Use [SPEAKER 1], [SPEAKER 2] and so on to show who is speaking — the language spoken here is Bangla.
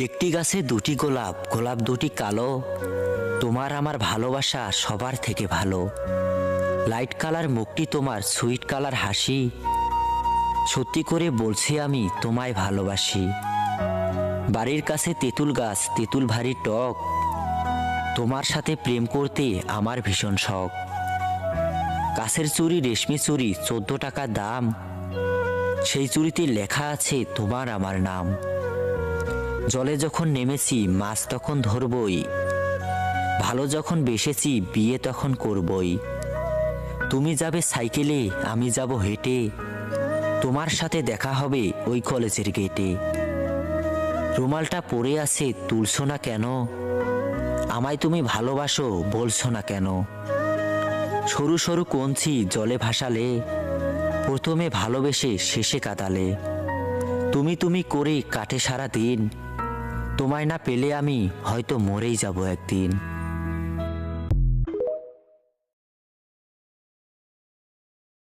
[SPEAKER 1] একটি গাছে দুটি গোলাপ, গোলাপ দুটি কালো। তোমার আমার ভালোবাসা সবার থেকে ভালো। লাইট কালার মুখটি তোমার, সুইট কালার হাসি। সত্যি করে বলছি আমি তোমায় ভালোবাসি। বাড়ির কাছে তেঁতুল গাছ, তেঁতুল ভারী টক। তোমার সাথে প্রেম করতে আমার ভীষণ শখ। কাছের চুড়ি, রেশমি চুড়ি, 14 টাকা দাম। সেই চুড়িতে লেখা আছে তোমার আমার নাম। জলে যখন নেমেছি মাছ তখন ধরবই। ভালো যখন বেসেছি বিয়ে তখন করবই। তুমি যাবে সাইকেলে, আমি যাব হেঁটে। তোমার সাথে দেখা হবে ওই কলেজের গেটে। রুমালটা পরে আছে, তুলছো না কেন? আমায় তুমি ভালোবাসো, বলছো না কেন? সরু সরু কঞ্চি জলে ভাসালে, প্রথমে ভালোবেসে শেষে কাঁদালে। তুমি তুমি করে কাটে সারা দিন। তোমায় না পেলে আমি হয়তো মরেই যাব একদিন।